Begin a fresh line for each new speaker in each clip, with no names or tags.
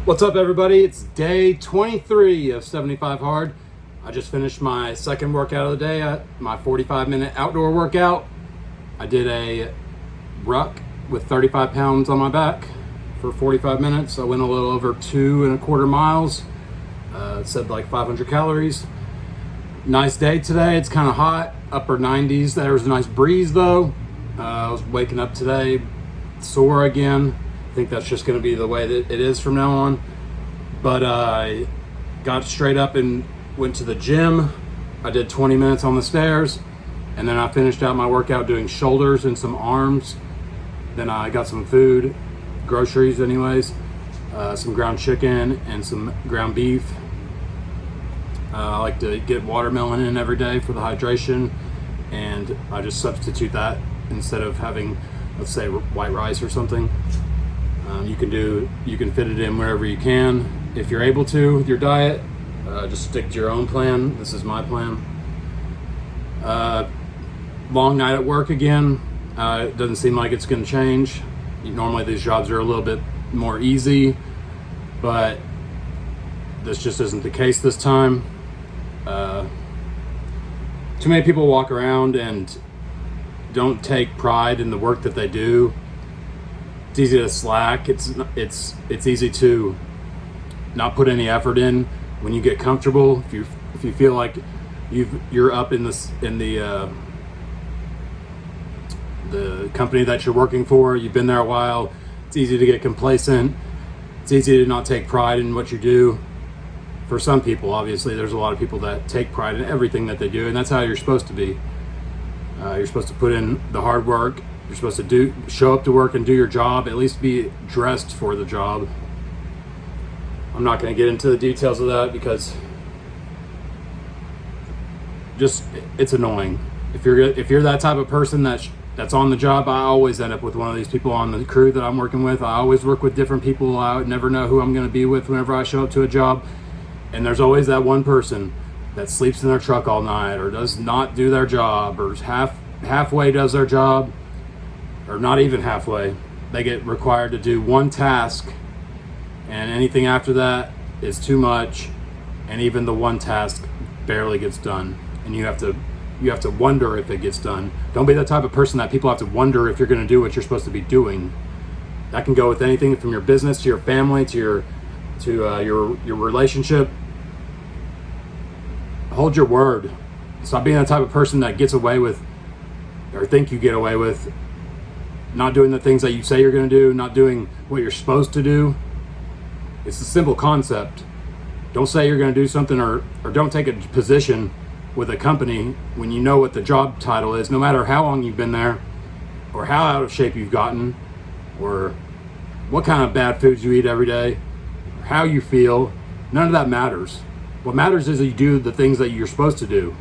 What's up, everybody? It's day 23 of 75 Hard. I just finished my second workout of the day, my 45-minute outdoor workout. I did a ruck with 35 pounds on my back for 45 minutes. I went a little over 2.25 miles. It said like 500 calories. Nice day today. It's kind of hot, upper 90s. There was a nice breeze though. I was waking up today sore again. I think that's just going to be the way that it is from now on. But I got straight up and went to the gym. I did 20 minutes on the stairs, and then I finished out my workout doing shoulders and some arms. Then I got some food, groceries anyways, some ground chicken and some ground beef. I like to get watermelon in every day for the hydration, and I just substitute that instead of having, let's say, white rice or something. You can fit it in wherever you can. If you're able to with your diet, just stick to your own plan. This is my plan. Long night at work again. It doesn't seem like it's going to change. Normally these jobs are a little bit more easy, but this just isn't the case this time. Too many people walk around and don't take pride in the work that they do. It's easy to slack. It's easy to not put any effort in when you get comfortable. If you feel like you're up in the company that you're working for, you've been there a while, it's easy to get complacent. It's easy to not take pride in what you do. For some people, obviously, there's a lot of people that take pride in everything that they do, and that's how you're supposed to be. You're supposed to put in the hard work. You're supposed to show up to work and do your job, at least be dressed for the job. I'm not going to get into the details of that because it's annoying. If you're that type of person that's on the job, I always end up with one of these people on the crew that I'm working with. I always work with different people. I never know who I'm going to be with whenever I show up to a job. And there's always that one person that sleeps in their truck all night or does not do their job or halfway does their job. Or not even halfway. They get required to do one task, and anything after that is too much, and even the one task barely gets done, and you have to wonder if it gets done. Don't be the type of person that people have to wonder if you're going to do what you're supposed to be doing. That can go with anything from your business to your family to your relationship. Hold your word. Stop being the type of person that gets away with, or think you get away with, not doing the things that you say you're going to do, not doing what you're supposed to do. It's a simple concept. Don't say you're going to do something or don't take a position with a company when you know what the job title is, no matter how long you've been there or how out of shape you've gotten or what kind of bad foods you eat every day or how you feel. None of that matters. What matters is that you do the things that you're supposed to do.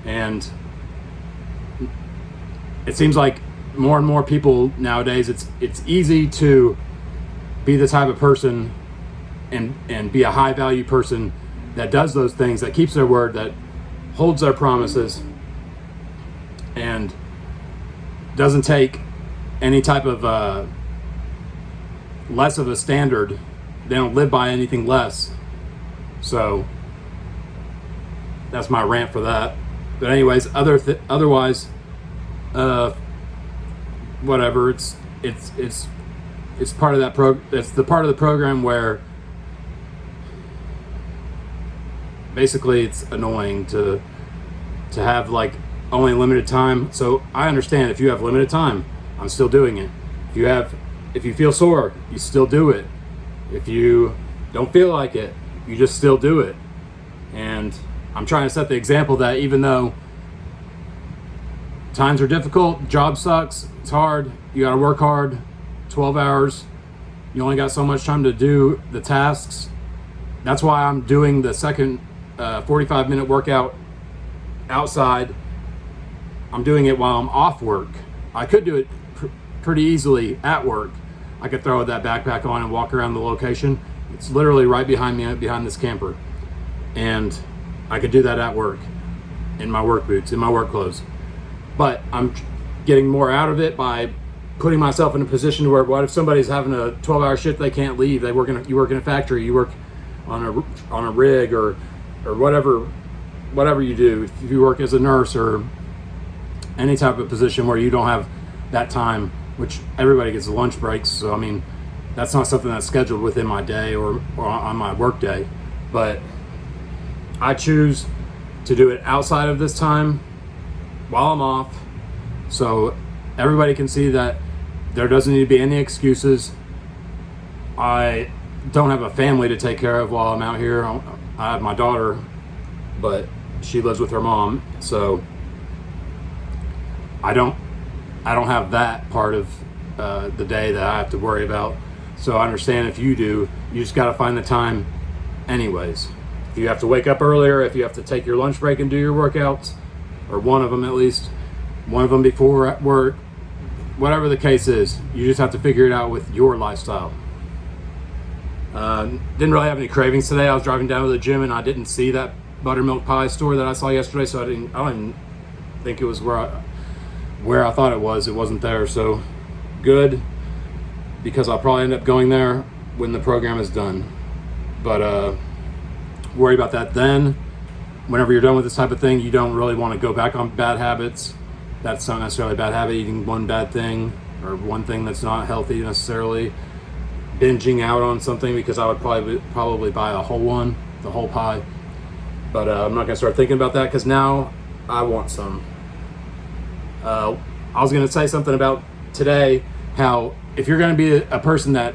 And it seems like more and more people nowadays, it's easy to be the type of person and be a high value person that does those things, that keeps their word, that holds their promises, and doesn't take any type of less of a standard. They don't live by anything less. So that's my rant for that. But anyways, otherwise, whatever. It's part of that it's the part of the program where basically it's annoying to have like only limited time. So I understand if you have limited time, I'm still doing it. If you feel sore, you still do it. If you don't feel like it, you just still do it. And I'm trying to set the example that even though times are difficult, job sucks, it's hard, you gotta work hard, 12 hours, you only got so much time to do the tasks. That's why I'm doing the second 45-minute workout outside. I'm doing it while I'm off work. I could do it pretty easily at work. I could throw that backpack on and walk around the location. It's literally right behind me, behind this camper. And I could do that at work, in my work boots, in my work clothes. But I'm getting more out of it by putting myself in a position where, what if somebody's having a 12-hour shift, they can't leave, you work in a factory, you work on a rig or whatever you do, if you work as a nurse or any type of position where you don't have that time, which everybody gets lunch breaks. So, I mean, that's not something that's scheduled within my day or on my work day. But I choose to do it outside of this time while I'm off. So everybody can see that there doesn't need to be any excuses. I don't have a family to take care of while I'm out here. I have my daughter, but she lives with her mom. So I don't have that part of the day that I have to worry about. So I understand if you do, you just got to find the time anyways. If you have to wake up earlier, if you have to take your lunch break and do your workouts, or one of them at least, one of them before at work, whatever the case is, you just have to figure it out with your lifestyle. Didn't really have any cravings today. I was driving down to the gym and I didn't see that buttermilk pie store that I saw yesterday, so I didn't think it was where I thought it was. It wasn't there, so good, because I'll probably end up going there when the program is done. But worry about that then. Whenever you're done with this type of thing, you don't really want to go back on bad habits. That's not necessarily a bad habit, eating one bad thing or one thing that's not healthy necessarily. Binging out on something, because I would probably buy a whole one, the whole pie. But I'm not going to start thinking about that, because now I want some. I was going to say something about today, how if you're going to be a person that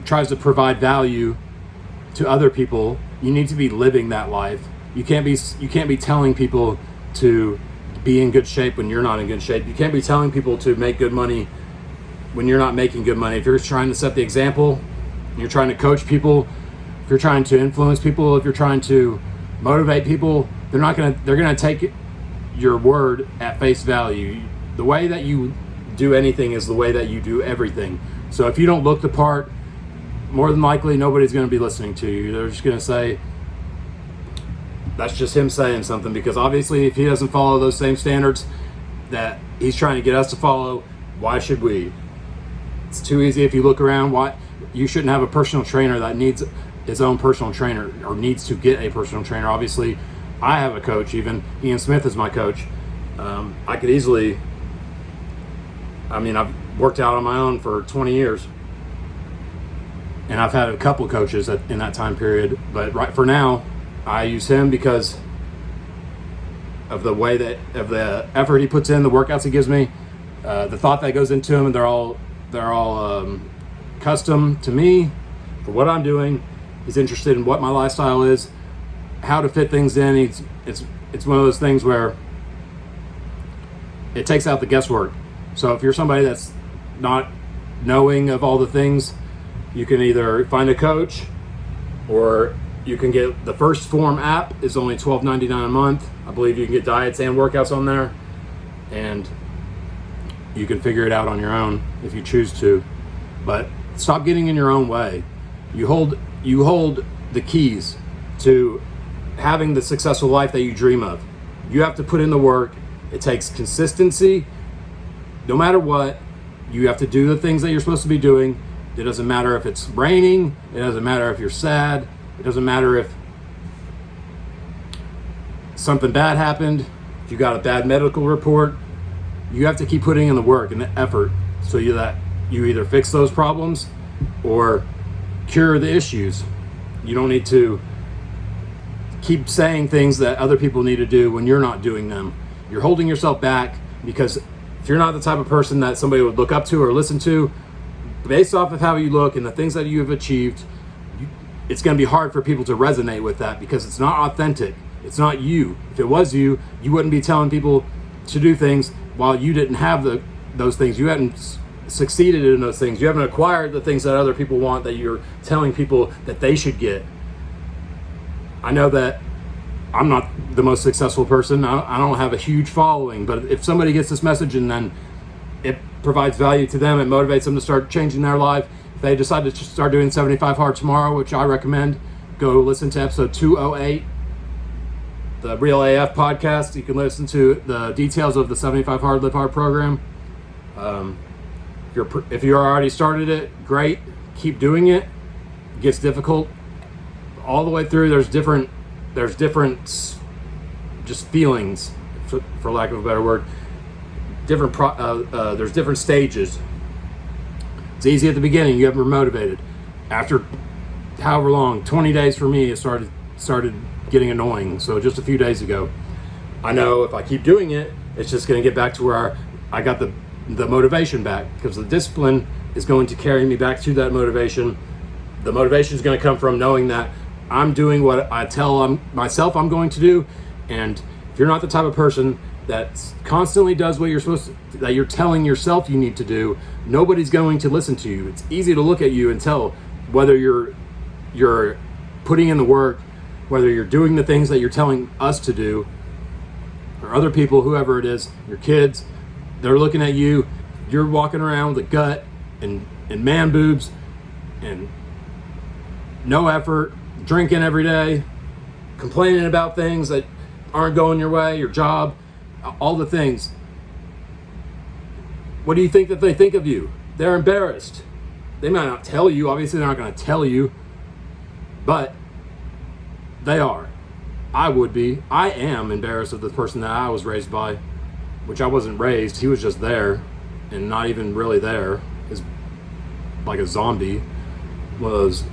tries to provide value to other people, you need to be living that life. You can't be telling people to be in good shape when you're not in good shape. You can't be telling people to make good money when you're not making good money. If you're trying to set the example, you're trying to coach people, if you're trying to influence people, if you're trying to motivate people, they're gonna take your word at face value. The way that you do anything is the way that you do everything. So if you don't look the part, more than likely nobody's going to be listening to you. They're just going to say, that's just him saying something, because obviously if he doesn't follow those same standards that he's trying to get us to follow, why should we? It's too easy. If you look around, why you shouldn't have a personal trainer that needs his own personal trainer or needs to get a personal trainer. Obviously I have a coach. Even Ian Smith is my coach. I could easily, I've worked out on my own for 20 years, and I've had a couple coaches in that time period, but right for now I use him because of the effort he puts in, the workouts he gives me, the thought that goes into them, and they're all custom to me for what I'm doing. He's interested in what my lifestyle is, how to fit things in. It's one of those things where it takes out the guesswork. So if you're somebody that's not knowing of all the things, you can either find a coach, or you can get the First Form app. Is only $12.99 a month. I believe you can get diets and workouts on there, and you can figure it out on your own if you choose to. But stop getting in your own way. You hold the keys to having the successful life that you dream of. You have to put in the work. It takes consistency. No matter what, you have to do the things that you're supposed to be doing. It doesn't matter if it's raining. It doesn't matter if you're sad. It doesn't matter if something bad happened, if you got a bad medical report. You have to keep putting in the work and the effort so that you either fix those problems or cure the issues. You don't need to keep saying things that other people need to do when you're not doing them. You're holding yourself back because if you're not the type of person that somebody would look up to or listen to, based off of how you look and the things that you have achieved, it's going to be hard for people to resonate with that, because it's not authentic. It's not you. If it was you, you wouldn't be telling people to do things while you didn't have those things. You hadn't succeeded in those things. You haven't acquired the things that other people want, that you're telling people that they should get. I know that I'm not the most successful person. I don't have a huge following, but if somebody gets this message and then it provides value to them, it motivates them to start changing their life. If they decide to start doing 75 Hard tomorrow, which I recommend, go listen to episode 208, the Real AF podcast. You can listen to the details of the 75 Hard Live Hard program. If you already started it, great. Keep doing it. It gets difficult all the way through. There's different just feelings, for lack of a better word. There's different stages. It's easy at the beginning. You get more motivated. After however long, 20 days for me, it started getting annoying. So just a few days ago, I know if I keep doing it, it's just going to get back to where I got the motivation back, because the discipline is going to carry me back to that motivation. The motivation is going to come from knowing that I'm doing what I tell myself I'm going to do. And if you're not the type of person that constantly does what that you're telling yourself you need to do, nobody's going to listen to you. It's easy to look at you and tell whether you're putting in the work, whether you're doing the things that you're telling us to do, or other people, whoever it is, your kids, they're looking at you. You're walking around with a gut and man boobs and no effort, drinking every day, complaining about things that aren't going your way, your job, all the things. What do you think that they think of you? They're embarrassed. They might not tell you. Obviously, they're not going to tell you, but they are. I would be. I am embarrassed of the person that I was raised by, which I wasn't raised. He was just there and not even really there. He's like a zombie. One of those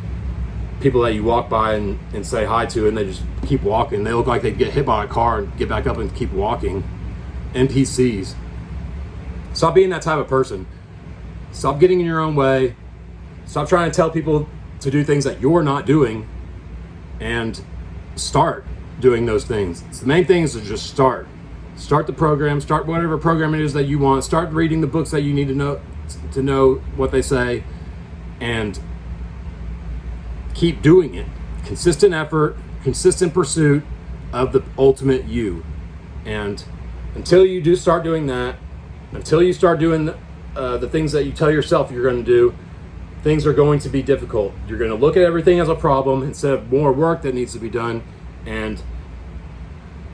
people that you walk by and say hi to and they just keep walking. They look like they get hit by a car and get back up and keep walking. NPCs. Stop being that type of person. Stop getting in your own way. Stop trying to tell people to do things that you're not doing, and start doing those things. The main thing is to just start. Start the program. Start whatever program it is that you want. Start reading the books that you need to know what they say, and keep doing it. Consistent effort, consistent pursuit of the ultimate you. And until you do start doing that, until you start doing the things that you tell yourself you're going to do, things are going to be difficult. You're going to look at everything as a problem instead of more work that needs to be done, and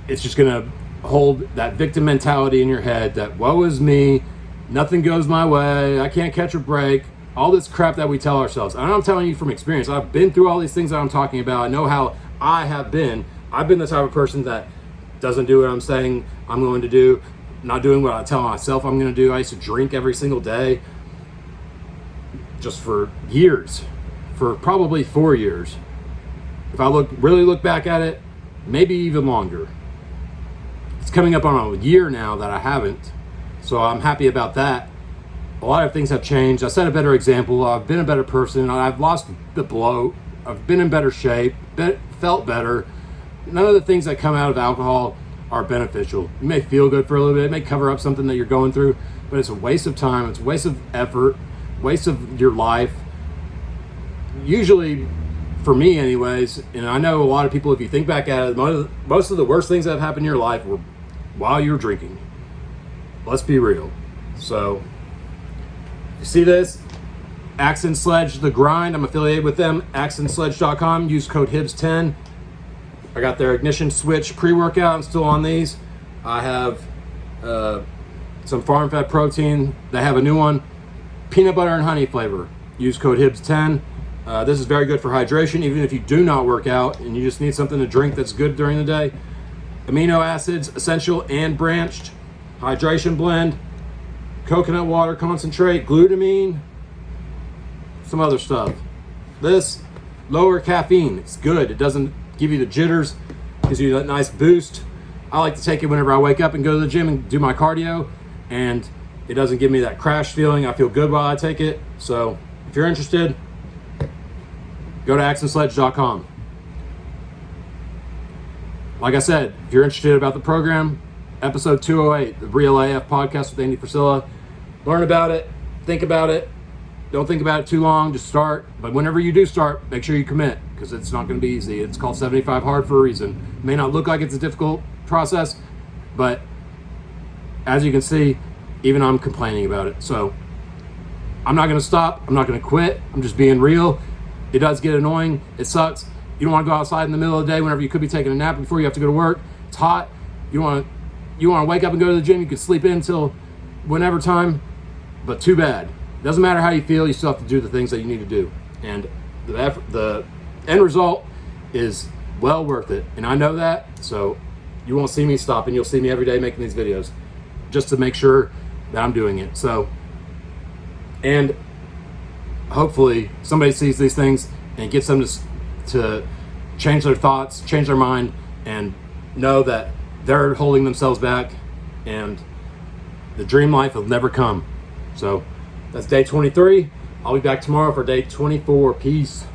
it's just going to hold that victim mentality in your head that woe is me, nothing goes my way, I can't catch a break, all this crap that we tell ourselves. And I'm telling you from experience. I've been through all these things that I'm talking about. I know how I have been. I've been the type of person that doesn't do what I'm saying I'm going to do, not doing what I tell myself I'm going to do. I used to drink every single day just for years, for probably 4 years. If I really look back at it, maybe even longer. It's coming up on a year now that I haven't, so I'm happy about that. A lot of things have changed. I set a better example. I've been a better person. I've lost the bloat. I've been in better shape, felt better. None of the things that come out of alcohol are beneficial. You may feel good for a little bit. It may cover up something that you're going through, but it's a waste of time. It's a waste of effort, waste of your life. Usually, for me anyways, and I know a lot of people, if you think back at it, most of the worst things that have happened in your life were while you're drinking. Let's be real. So, you see this? Axe and Sledge, The Grind. I'm affiliated with them. AxeandSledge.com. Use code HIBS10. I got their Ignition Switch pre-workout. I'm still on these. I have some farm fed protein. They have a new one, peanut butter and honey flavor. Use code HIBS10. This is very good for hydration, even if you do not work out and you just need something to drink that's good during the day. Amino acids, essential and branched. Hydration blend. Coconut water concentrate. Glutamine. Some other stuff. This, lower caffeine. It's good. It doesn't give you the jitters. Gives you that nice boost. I like to take it whenever I wake up and go to the gym and do my cardio. And it doesn't give me that crash feeling. I feel good while I take it. So if you're interested, go to AxeandSledge.com. Like I said, if you're interested about the program, episode 208, the Real AF podcast with Andy Frisella. Learn about it. Think about it. Don't think about it too long. Just start. But whenever you do start, make sure you commit, because it's not going to be easy. It's called 75 Hard for a reason. It may not look like it's a difficult process, but as you can see, even I'm complaining about it. So I'm not going to stop. I'm not going to quit. I'm just being real. It does get annoying. It sucks. You don't want to go outside in the middle of the day whenever you could be taking a nap before you have to go to work. It's hot. You want to wake up and go to the gym. You can sleep in until whenever time. But too bad. Doesn't matter how you feel, you still have to do the things that you need to do. And the end result is well worth it. And I know that, so you won't see me stopping. You'll see me every day making these videos just to make sure that I'm doing it. So, and hopefully somebody sees these things and gets them to change their thoughts, change their mind, and know that they're holding themselves back and the dream life will never come. So that's day 23. I'll be back tomorrow for day 24. Peace.